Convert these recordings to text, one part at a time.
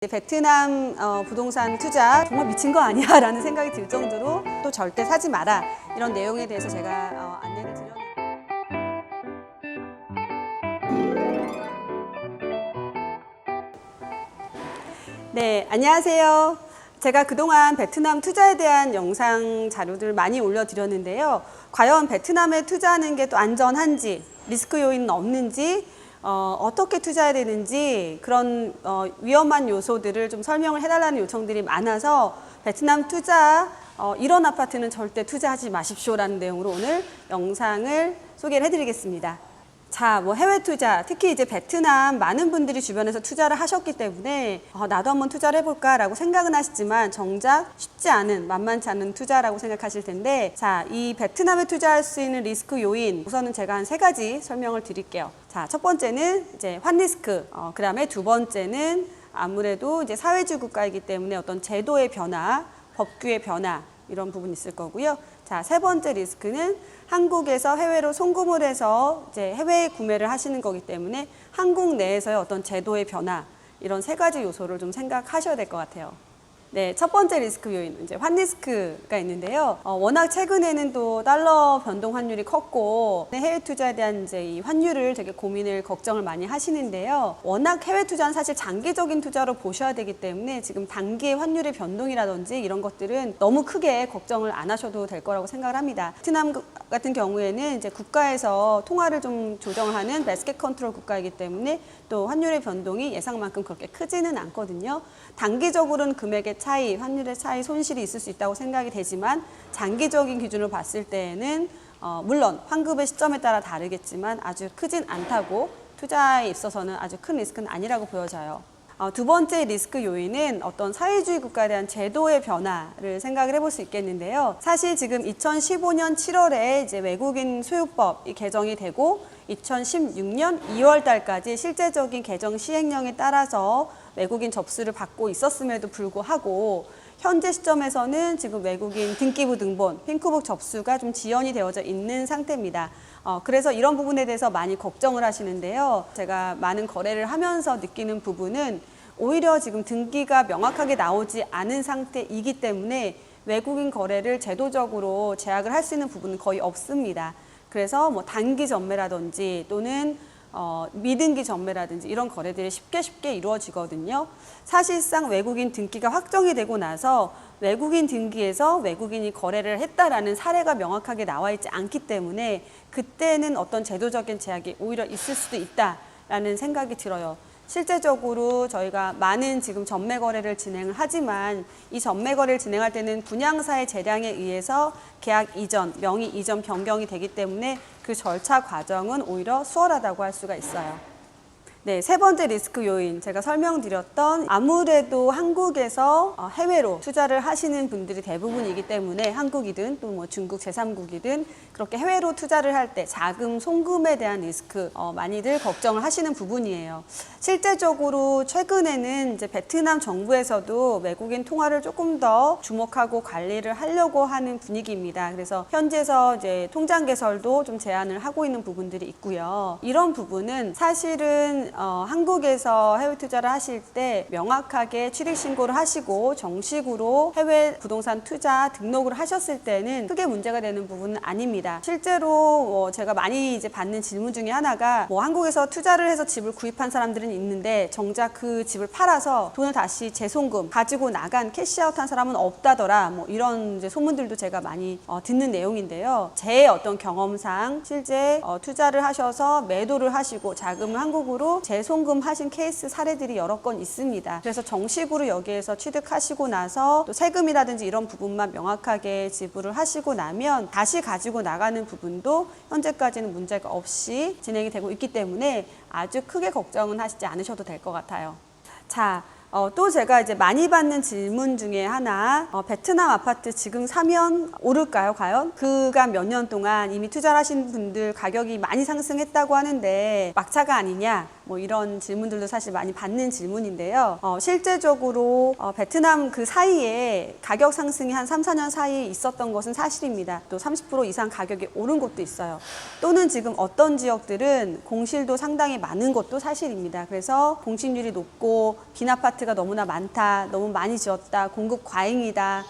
베트남 부동산 투자 정말 미친 거 아니야 라는 생각이 들 정도로 또 절대 사지 마라 이런 내용에 대해서 제가 안내를 드렸는데 네, 안녕하세요. 제가 그동안 베트남 투자에 대한 영상 자료들 많이 올려드렸는데요. 과연 베트남에 투자하는 게 또 안전한지, 리스크 요인은 없는지, 어떻게 투자해야 되는지 그런 위험한 요소들을 좀 설명을 해달라는 요청들이 많아서 베트남 투자, 이런 아파트는 절대 투자하지 마십시오라는 내용으로 오늘 영상을 소개를 해드리겠습니다. 자, 해외 투자, 특히 이제 베트남 많은 분들이 주변에서 투자를 하셨기 때문에 나도 한번 투자를 해볼까라고 생각은 하시지만 정작 쉽지 않은, 만만치 않은 투자라고 생각하실 텐데, 자, 이 베트남에 투자할 수 있는 리스크 요인, 우선은 제가 한 3가지 설명을 드릴게요. 자, 첫 번째는 이제 환리스크, 그 다음에 두 번째는 아무래도 이제 사회주의 국가이기 때문에 어떤 제도의 변화, 법규의 변화, 이런 부분이 있을 거고요. 자, 세 번째 리스크는 한국에서 해외로 송금을 해서 이제 해외 구매를 하시는 거기 때문에 한국 내에서의 어떤 제도의 변화, 이런 3가지 요소를 좀 생각하셔야 될 것 같아요. 네, 첫 번째 리스크 요인, 이제 환리스크가 있는데요. 워낙 최근에는 또 달러 변동 환율이 컸고 해외 투자에 대한 이제 이 환율을 되게 고민을, 걱정을 많이 하시는데요. 워낙 해외 투자는 사실 장기적인 투자로 보셔야 되기 때문에 지금 단기의 환율의 변동이라든지 이런 것들은 너무 크게 걱정을 안 하셔도 될 거라고 생각을 합니다. 베트남 같은 경우에는 이제 국가에서 통화를 좀 조정하는 베스켓 컨트롤 국가이기 때문에 또 환율의 변동이 예상만큼 그렇게 크지는 않거든요. 단기적으로는 금액의 차이, 환율의 차이, 손실이 있을 수 있다고 생각이 되지만 장기적인 기준으로 봤을 때에는 물론 환급의 시점에 따라 다르겠지만 아주 크진 않다고, 투자에 있어서는 아주 큰 리스크는 아니라고 보여져요. 두 번째 리스크 요인은 어떤 사회주의 국가에 대한 제도의 변화를 생각을 해볼 수 있겠는데요. 사실 지금 2015년 7월에 이제 외국인 소유법이 개정이 되고 2016년 2월 달까지 실제적인 개정 시행령에 따라서 외국인 접수를 받고 있었음에도 불구하고 현재 시점에서는 지금 외국인 등기부 등본, 핑크북 접수가 좀 지연이 되어져 있는 상태입니다. 그래서 이런 부분에 대해서 많이 걱정을 하시는데요. 제가 많은 거래를 하면서 느끼는 부분은 오히려 지금 등기가 명확하게 나오지 않은 상태이기 때문에 외국인 거래를 제도적으로 제약을 할 수 있는 부분은 거의 없습니다. 그래서 단기 전매라든지 또는 미등기 전매라든지 이런 거래들이 쉽게 이루어지거든요. 사실상 외국인 등기가 확정이 되고 나서 외국인 등기에서 외국인이 거래를 했다라는 사례가 명확하게 나와 있지 않기 때문에 그때는 어떤 제도적인 제약이 오히려 있을 수도 있다라는 생각이 들어요. 실제적으로 저희가 많은 지금 전매 거래를 진행을 하지만 이 전매 거래를 진행할 때는 분양사의 재량에 의해서 계약 이전, 명의 이전 변경이 되기 때문에 그 절차 과정은 오히려 수월하다고 할 수가 있어요. 네, 세 번째 리스크 요인, 제가 설명드렸던 아무래도 한국에서 해외로 투자를 하시는 분들이 대부분이기 때문에 한국이든 또 중국 제3국이든 그렇게 해외로 투자를 할 때 자금 송금에 대한 리스크 많이들 걱정을 하시는 부분이에요. 실제적으로 최근에는 이제 베트남 정부에서도 외국인 통화를 조금 더 주목하고 관리를 하려고 하는 분위기입니다. 그래서 현지에서 이제 통장 개설도 좀 제한을 하고 있는 부분들이 있고요. 이런 부분은 사실은 한국에서 해외 투자를 하실 때 명확하게 취득 신고를 하시고 정식으로 해외 부동산 투자 등록을 하셨을 때는 크게 문제가 되는 부분은 아닙니다. 실제로 제가 많이 이제 받는 질문 중에 하나가 한국에서 투자를 해서 집을 구입한 사람들은 있는데 정작 그 집을 팔아서 돈을 다시 재송금 가지고 나간 캐시아웃한 사람은 없다더라, 이런 이제 소문들도 제가 많이 듣는 내용인데요. 제 어떤 경험상 실제 투자를 하셔서 매도를 하시고 자금을 한국으로 재송금하신 케이스 사례들이 여러 건 있습니다. 그래서 정식으로 여기에서 취득하시고 나서 또 세금이라든지 이런 부분만 명확하게 지불을 하시고 나면 다시 가지고 나가는 부분도 현재까지는 문제가 없이 진행이 되고 있기 때문에 아주 크게 걱정은 하시지 않으셔도 될 것 같아요. 자, 또 제가 이제 많이 받는 질문 중에 하나, 베트남 아파트 지금 사면 오를까요, 과연? 그간 몇 년 동안 이미 투자를 하신 분들 가격이 많이 상승했다고 하는데 막차가 아니냐, 뭐 이런 질문들도 사실 많이 받는 질문인데요. 실제적으로 베트남 그 사이에 가격 상승이 한 3, 4년 사이에 있었던 것은 사실입니다. 또 30% 이상 가격이 오른 곳도 있어요. 또는 지금 어떤 지역들은 공실도 상당히 많은 것도 사실입니다. 그래서 공실률이 높고 빈 아파트가 너무나 많다, 너무 많이 지었다, 공급 과잉이다,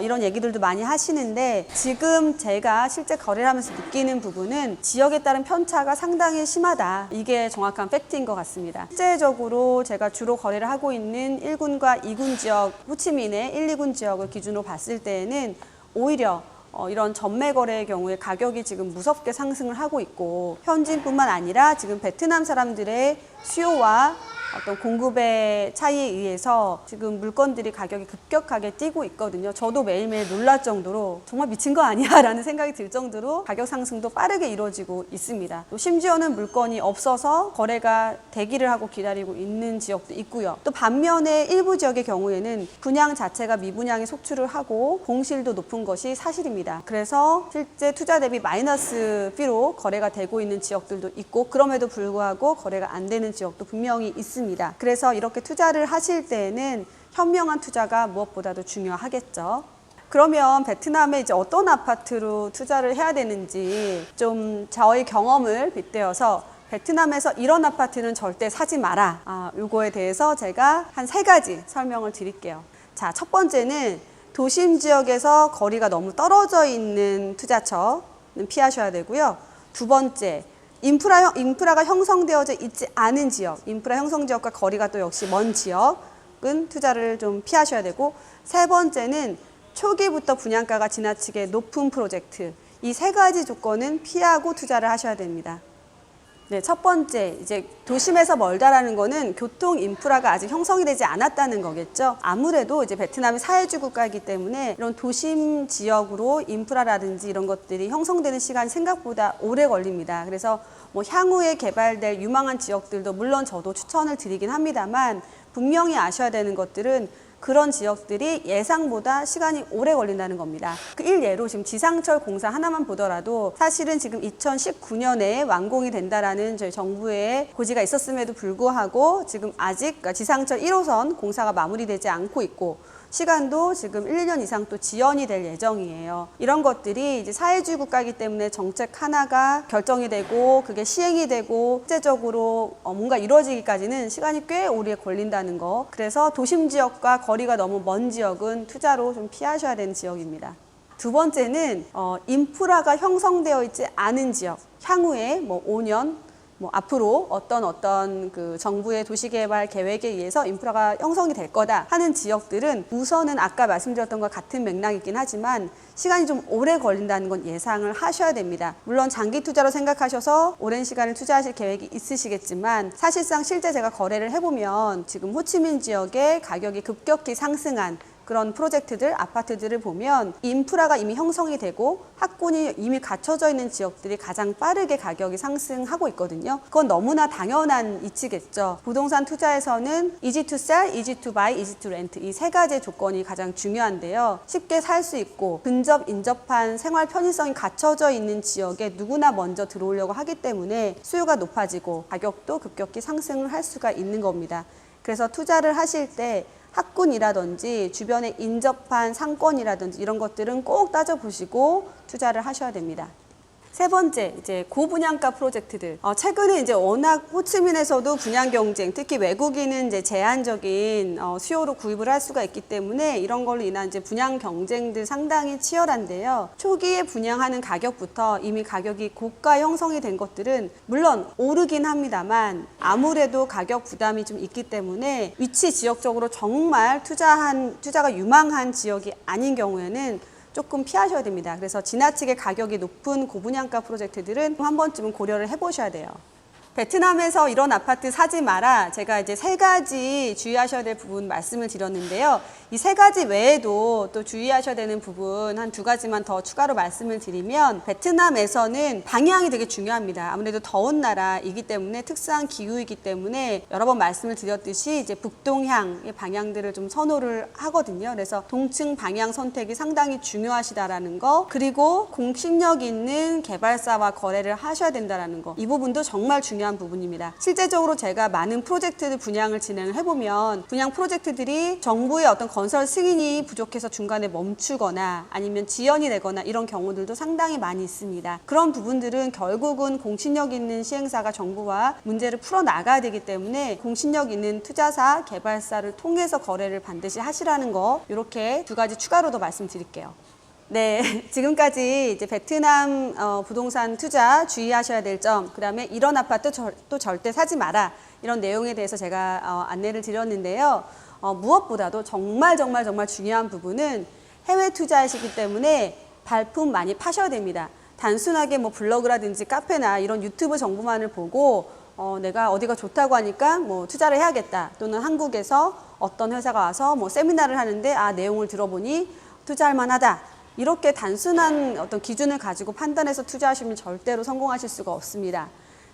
이런 얘기들도 많이 하시는데, 지금 제가 실제 거래를 하면서 느끼는 부분은 지역에 따른 편차가 상당히 심하다. 이게 정확한 팩트인 것 같습니다. 실제적으로 제가 주로 거래를 하고 있는 1군과 2군 지역, 호치민의 1, 2군 지역을 기준으로 봤을 때에는 오히려 이런 전매 거래의 경우에 가격이 지금 무섭게 상승을 하고 있고, 현지인뿐만 아니라 지금 베트남 사람들의 수요와 어떤 공급의 차이에 의해서 지금 물건들이 가격이 급격하게 뛰고 있거든요. 저도 매일매일 놀랄 정도로 정말 미친 거 아니야 라는 생각이 들 정도로 가격 상승도 빠르게 이루어지고 있습니다. 또 심지어는 물건이 없어서 거래가 대기를 하고 기다리고 있는 지역도 있고요. 또 반면에 일부 지역의 경우에는 분양 자체가 미분양에 속출을 하고 공실도 높은 것이 사실입니다. 그래서 실제 투자 대비 마이너스 피로 거래가 되고 있는 지역들도 있고, 그럼에도 불구하고 거래가 안 되는 지역도 분명히 있습니다. 그래서 이렇게 투자를 하실 때에는 현명한 투자가 무엇보다도 중요하겠죠. 그러면 베트남에 이제 어떤 아파트로 투자를 해야 되는지 좀 저의 경험을 빗대어서 베트남에서 이런 아파트는 절대 사지 마라. 요거에 대해서 제가 한 3가지 설명을 드릴게요. 자, 첫 번째는 도심 지역에서 거리가 너무 떨어져 있는 투자처는 피하셔야 되고요. 두 번째, 인프라가 형성되어져 있지 않은 지역, 인프라 형성 지역과 거리가 또 역시 먼 지역은 투자를 좀 피하셔야 되고, 세 번째는 초기부터 분양가가 지나치게 높은 프로젝트, 이 3가지 조건은 피하고 투자를 하셔야 됩니다. 네, 첫 번째, 이제 도심에서 멀다라는 거는 교통 인프라가 아직 형성이 되지 않았다는 거겠죠. 아무래도 이제 베트남이 사회주의 국가이기 때문에 이런 도심 지역으로 인프라라든지 이런 것들이 형성되는 시간이 생각보다 오래 걸립니다. 그래서 뭐 향후에 개발될 유망한 지역들도 물론 저도 추천을 드리긴 합니다만, 분명히 아셔야 되는 것들은 그런 지역들이 예상보다 시간이 오래 걸린다는 겁니다. 그 일례로 지금 지상철 공사 하나만 보더라도 사실은 지금 2019년에 완공이 된다라는 저희 정부의 고지가 있었음에도 불구하고 지금 아직 지상철 1호선 공사가 마무리되지 않고 있고, 시간도 지금 1, 2년 이상 또 지연이 될 예정이에요. 이런 것들이 이제 사회주의 국가이기 때문에 정책 하나가 결정이 되고 그게 시행이 되고 실제적으로 뭔가 이루어지기까지는 시간이 꽤 오래 걸린다는 거. 그래서 도심 지역과 거리가 너무 먼 지역은 투자로 좀 피하셔야 되는 지역입니다. 두 번째는 인프라가 형성되어 있지 않은 지역, 향후에 뭐 5년 앞으로 어떤 그 정부의 도시개발 계획에 의해서 인프라가 형성이 될 거다 하는 지역들은 우선은 아까 말씀드렸던 것 같은 맥락이긴 하지만 시간이 좀 오래 걸린다는 건 예상을 하셔야 됩니다. 물론 장기 투자로 생각하셔서 오랜 시간을 투자하실 계획이 있으시겠지만, 사실상 실제 제가 거래를 해보면 지금 호치민 지역의 가격이 급격히 상승한 그런 프로젝트들, 아파트들을 보면 인프라가 이미 형성이 되고 학군이 이미 갖춰져 있는 지역들이 가장 빠르게 가격이 상승하고 있거든요. 그건 너무나 당연한 이치겠죠. 부동산 투자에서는 easy to sell, easy to buy, easy to rent, 이 3가지 조건이 가장 중요한데요. 쉽게 살 수 있고 근접, 인접한 생활 편의성이 갖춰져 있는 지역에 누구나 먼저 들어오려고 하기 때문에 수요가 높아지고 가격도 급격히 상승을 할 수가 있는 겁니다. 그래서 투자를 하실 때 학군이라든지 주변에 인접한 상권이라든지 이런 것들은 꼭 따져보시고 투자를 하셔야 됩니다. 세 번째, 이제 고분양가 프로젝트들. 최근에 이제 워낙 호치민에서도 분양 경쟁, 특히 외국인은 이제 제한적인 수요로 구입을 할 수가 있기 때문에 이런 걸로 인한 이제 분양 경쟁들 상당히 치열한데요. 초기에 분양하는 가격부터 이미 가격이 고가 형성이 된 것들은 물론 오르긴 합니다만 아무래도 가격 부담이 좀 있기 때문에 위치 지역적으로 정말 투자가 유망한 지역이 아닌 경우에는 조금 피하셔야 됩니다. 그래서 지나치게 가격이 높은 고분양가 프로젝트들은 한 번쯤은 고려를 해보셔야 돼요. 베트남에서 이런 아파트 사지 마라. 제가 이제 3가지 주의하셔야 될 부분 말씀을 드렸는데요. 이 3가지 외에도 또 주의하셔야 되는 부분 한 2가지만 더 추가로 말씀을 드리면, 베트남에서는 방향이 되게 중요합니다. 아무래도 더운 나라이기 때문에, 특수한 기후이기 때문에 여러 번 말씀을 드렸듯이 이제 북동향의 방향들을 좀 선호를 하거든요. 그래서 동층 방향 선택이 상당히 중요하시다라는 거, 그리고 공신력 있는 개발사와 거래를 하셔야 된다라는 거, 이 부분도 정말 중요합니다. 중요한 부분입니다. 실제적으로 제가 많은 프로젝트들 분양을 진행을 해보면 분양 프로젝트들이 정부의 어떤 건설 승인이 부족해서 중간에 멈추거나 아니면 지연이 되거나 이런 경우들도 상당히 많이 있습니다. 그런 부분들은 결국은 공신력 있는 시행사가 정부와 문제를 풀어나가야 되기 때문에 공신력 있는 투자사, 개발사를 통해서 거래를 반드시 하시라는 거 이렇게 두 가지 추가로도 말씀드릴게요. 네, 지금까지 이제 베트남 부동산 투자 주의하셔야 될 점, 그 다음에 이런 아파트 또 절대 사지 마라 이런 내용에 대해서 제가 안내를 드렸는데요. 무엇보다도 정말 중요한 부분은 해외 투자이시기 때문에 발품 많이 파셔야 됩니다. 단순하게 뭐 블로그라든지 카페나 이런 유튜브 정보만을 보고 내가 어디가 좋다고 하니까 뭐 투자를 해야겠다, 또는 한국에서 어떤 회사가 와서 뭐 세미나를 하는데 내용을 들어보니 투자할 만하다, 이렇게 단순한 어떤 기준을 가지고 판단해서 투자하시면 절대로 성공하실 수가 없습니다.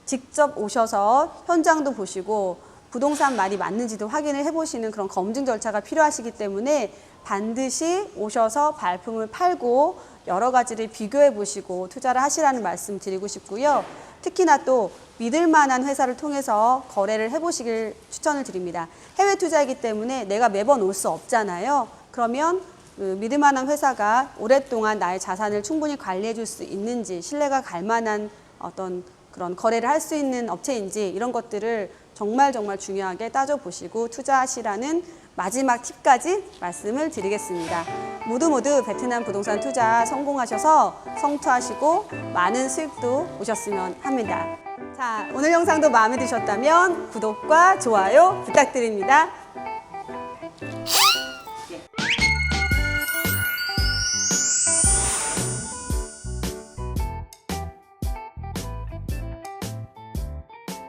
직접 오셔서 현장도 보시고 부동산 말이 맞는지도 확인을 해보시는 그런 검증 절차가 필요하시기 때문에 반드시 오셔서 발품을 팔고 여러 가지를 비교해 보시고 투자를 하시라는 말씀 드리고 싶고요. 특히나 또 믿을 만한 회사를 통해서 거래를 해보시길 추천을 드립니다. 해외 투자이기 때문에 내가 매번 올 수 없잖아요. 그러면 믿을 만한 회사가 오랫동안 나의 자산을 충분히 관리해 줄 수 있는지, 신뢰가 갈 만한 어떤 그런 거래를 할 수 있는 업체인지, 이런 것들을 정말 중요하게 따져보시고 투자하시라는 마지막 팁까지 말씀을 드리겠습니다. 모두 베트남 부동산 투자 성공하셔서 성투하시고 많은 수익도 오셨으면 합니다. 자, 오늘 영상도 마음에 드셨다면 구독과 좋아요 부탁드립니다.